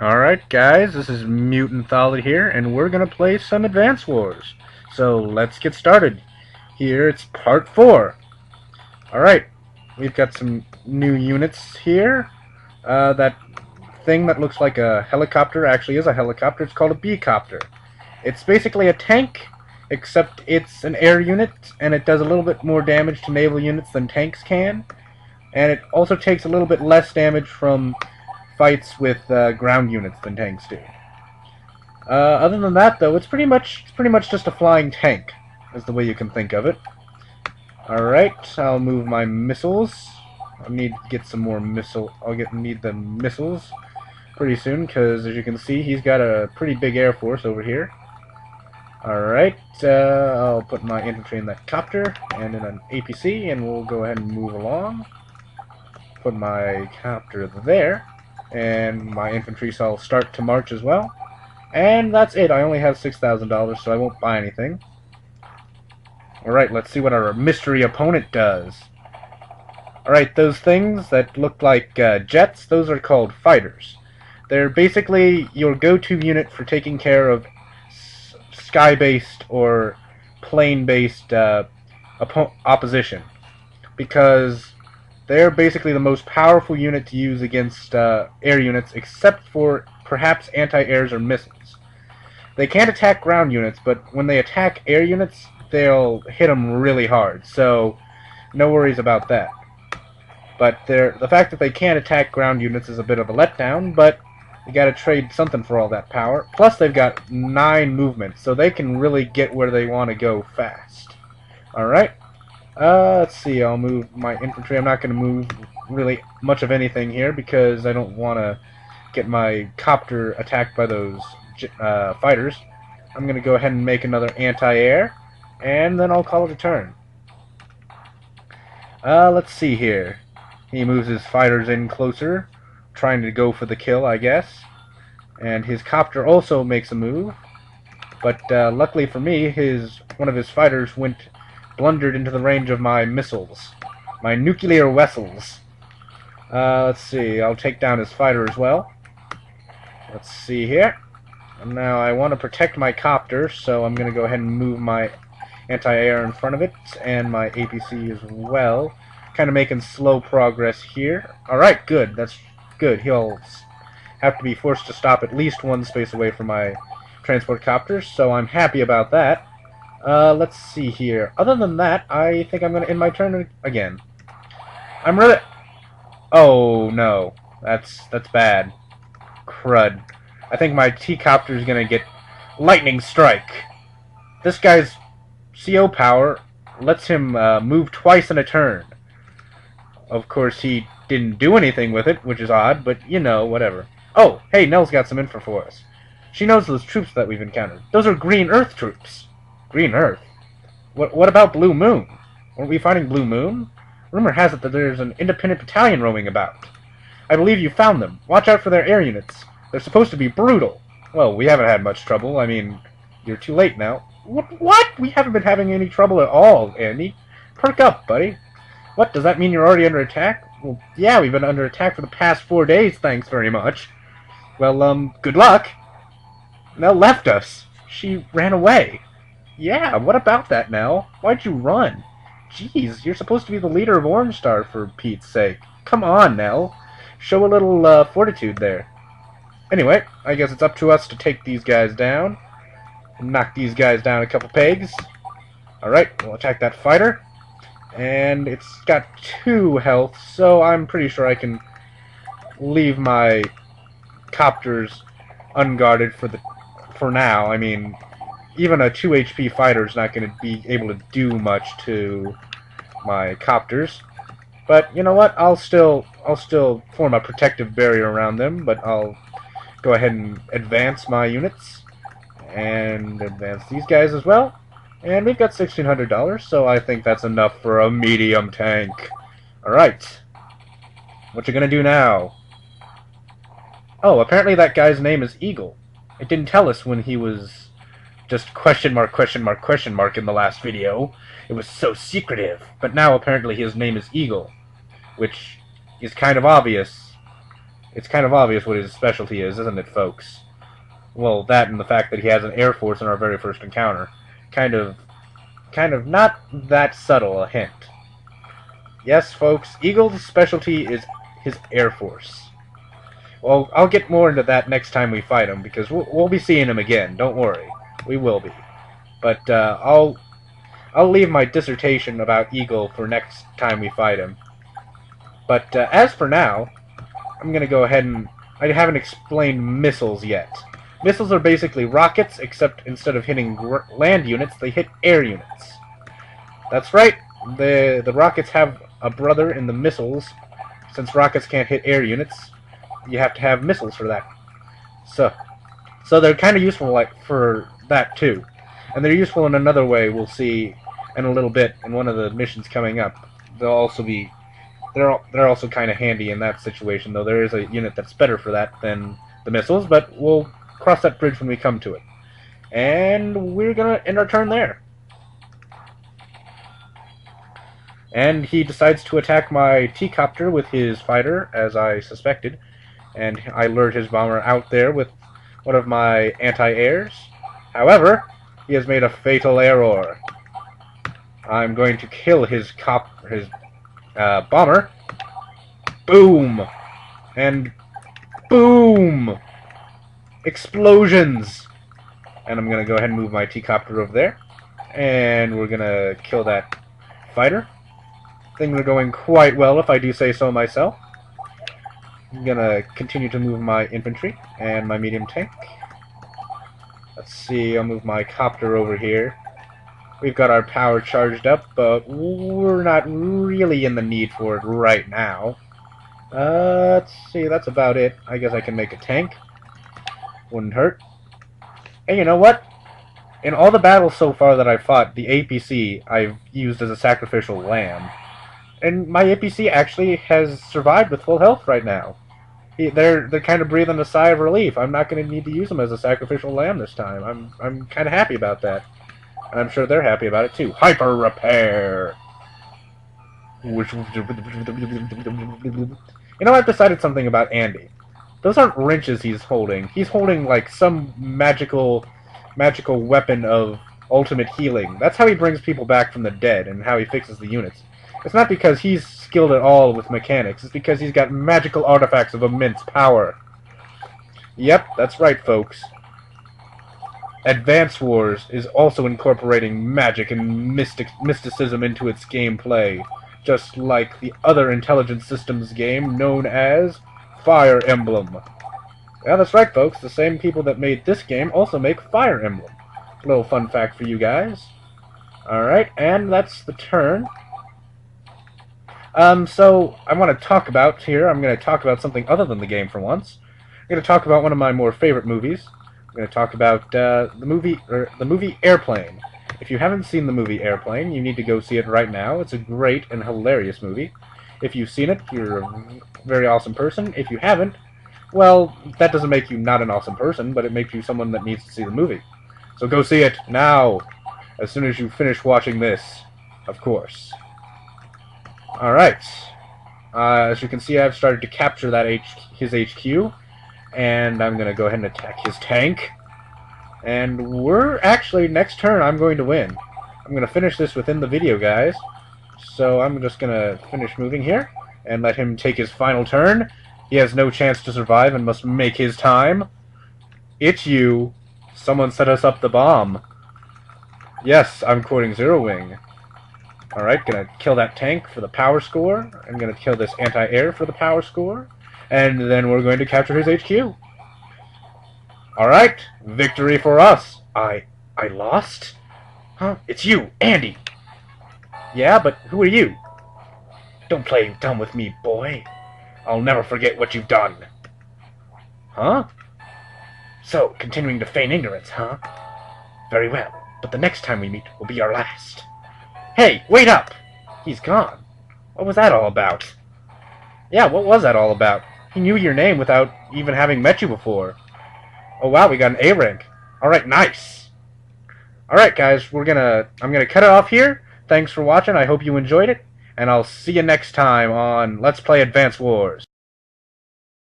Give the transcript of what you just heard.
Alright guys, this is Mutant Tholid here, and we're gonna play some Advance Wars. So let's get started. Here it's part 4. Alright, we've got some new units here. That thing that looks like a helicopter actually is a helicopter. It's called a B-copter. It's basically a tank, except it's an air unit, and it does a little bit more damage to naval units than tanks can. And it also takes a little bit less damage from fights with ground units than tanks do. Other than that, though, it's pretty much just a flying tank, is the way you can think of it. Alright, I'll move my missiles. I need to get some more need the missiles pretty soon, because as you can see, he's got a pretty big air force over here. Alright, I'll put my infantry in that copter and in an APC, and we'll go ahead and move along. Put my copter there, and my infantry shall start to march as well. And that's it. I only have $6,000, so I won't buy anything. Alright, let's see what our mystery opponent does. Alright, those things that look like jets, those are called fighters. They're basically your go-to unit for taking care of sky-based or plane-based opposition. Because they're basically the most powerful unit to use against air units, except for perhaps anti-airs or missiles. They can't attack ground units, but when they attack air units, they'll hit them really hard, so no worries about that. But the fact that they can't attack ground units is a bit of a letdown, but you gotta trade something for all that power. Plus, they've got 9 movements, so they can really get where they want to go fast. Alright. Let's see, I'll move my infantry. I'm not going to move really much of anything here because I don't want to get my copter attacked by those fighters. I'm going to go ahead and make another anti-air, and then I'll call it a turn. Let's see here. He moves his fighters in closer, trying to go for the kill, I guess. And his copter also makes a move, but luckily for me, one of his fighters blundered into the range of my missiles. My nuclear vessels. Let's see, I'll take down his fighter as well. Let's see here. And now I want to protect my copter, so I'm going to go ahead and move my anti-air in front of it, and my APC as well. Kind of making slow progress here. Alright, good, that's good. He'll have to be forced to stop at least one space away from my transport copters, so I'm happy about that. Let's see here. Other than that, I think I'm going to end my turn again. I'm really... Oh, no. That's bad. Crud. I think my T-copter is going to get lightning strike. This guy's CO power lets him move twice in a turn. Of course, he didn't do anything with it, which is odd, but, you know, whatever. Oh, hey, Nell's got some info for us. She knows those troops that we've encountered. Those are Green Earth troops. Green Earth? What about Blue Moon? Weren't we fighting Blue Moon? Rumor has it that there's an independent battalion roaming about. I believe you found them. Watch out for their air units. They're supposed to be brutal. Well, we haven't had much trouble. I mean, you're too late now. What? We haven't been having any trouble at all, Andy. Perk up, buddy. What, does that mean you're already under attack? Well, yeah, we've been under attack for the past 4 days, thanks very much. Well, good luck. Nell left us. She ran away. Yeah, what about that, Nell? Why'd you run? Jeez, you're supposed to be the leader of Orange Star, for Pete's sake. Come on, Nell. Show a little fortitude there. Anyway, I guess it's up to us to take these guys down. Knock these guys down a couple pegs. Alright, we'll attack that fighter. And it's got 2 health, so I'm pretty sure I can leave my copters unguarded for now. I mean, even a 2 HP fighter is not going to be able to do much to my copters. But you know what? I'll still form a protective barrier around them, but I'll go ahead and advance my units and advance these guys as well. And we've got $1,600, so I think that's enough for a medium tank. Alright. What you gonna do now? Oh, apparently that guy's name is Eagle. It didn't tell us when he was just question mark in the last video. It was so secretive. But now apparently his name is Eagle, which is kind of obvious. It's kind of obvious what his specialty is, isn't it, folks? Well, that and the fact that he has an Air Force in our very first encounter. Kind of not that subtle a hint. Yes, folks, Eagle's specialty is his Air Force. Well, I'll get more into that next time we fight him, because we'll be seeing him again. Don't worry, we will be. But I'll leave my dissertation about Eagle for next time we fight him. But as for now, I'm gonna go ahead and I haven't explained missiles yet. Missiles are basically rockets, except instead of hitting land units, they hit air units. That's right. The rockets have a brother in the missiles. Since rockets can't hit air units, you have to have missiles for that. So they're kind of useful for that too. And they're useful in another way we'll see in a little bit in one of the missions coming up. They're also kind of handy in that situation, though there is a unit that's better for that than the missiles, but we'll cross that bridge when we come to it. And we're gonna end our turn there. And he decides to attack my T-copter with his fighter, as I suspected, and I lured his bomber out there with one of my anti-airs. However, he has made a fatal error. I'm going to kill his bomber. Boom! And boom! Explosions! And I'm going to go ahead and move my T-copter over there. And we're going to kill that fighter. Things are going quite well, if I do say so myself. I'm going to continue to move my infantry and my medium tank. Let's see, I'll move my copter over here. We've got our power charged up, but we're not really in the need for it right now. Let's see, that's about it. I guess I can make a tank. Wouldn't hurt. And you know what? In all the battles so far that I've fought, the APC I've used as a sacrificial lamb. And my APC actually has survived with full health right now. They're kind of breathing a sigh of relief. I'm not going to need to use them as a sacrificial lamb this time. I'm kind of happy about that. And I'm sure they're happy about it too. Hyper repair! You know, I've decided something about Andy. Those aren't wrenches he's holding. He's holding like some magical weapon of ultimate healing. That's how he brings people back from the dead and how he fixes the units. It's not because he's skilled at all with mechanics. It's because he's got magical artifacts of immense power. Yep, that's right, folks. Advance Wars is also incorporating magic and mysticism into its gameplay, just like the other intelligence systems game known as Fire Emblem. Yeah, that's right, folks. The same people that made this game also make Fire Emblem. A little fun fact for you guys. Alright, and that's the turn. So, I want to talk about here, I'm going to talk about something other than the game for once. I'm going to talk about one of my more favorite movies. I'm going to talk about the movie Airplane. If you haven't seen the movie Airplane, you need to go see it right now. It's a great and hilarious movie. If you've seen it, you're a very awesome person. If you haven't, well, that doesn't make you not an awesome person, but it makes you someone that needs to see the movie. So go see it now, as soon as you finish watching this, of course. Alright. As you can see, I've started to capture his HQ, and I'm going to go ahead and attack his tank. And we're actually, next turn, I'm going to win. I'm going to finish this within the video, guys. So I'm just going to finish moving here, and let him take his final turn. He has no chance to survive and must make his time. It's you. Someone set us up the bomb. Yes, I'm quoting Zero Wing. Alright, gonna kill that tank for the power score. I'm gonna kill this anti-air for the power score. And then we're going to capture his HQ. Alright, victory for us. I lost? Huh? It's you, Andy. Yeah, but who are you? Don't play dumb with me, boy. I'll never forget what you've done. Huh? So, continuing to feign ignorance, huh? Very well, but the next time we meet will be our last. Hey, wait up! He's gone. What was that all about? Yeah, what was that all about? He knew your name without even having met you before. Oh wow, we got an A rank. Alright, nice. Alright guys, I'm gonna cut it off here. Thanks for watching, I hope you enjoyed it, and I'll see you next time on Let's Play Advance Wars.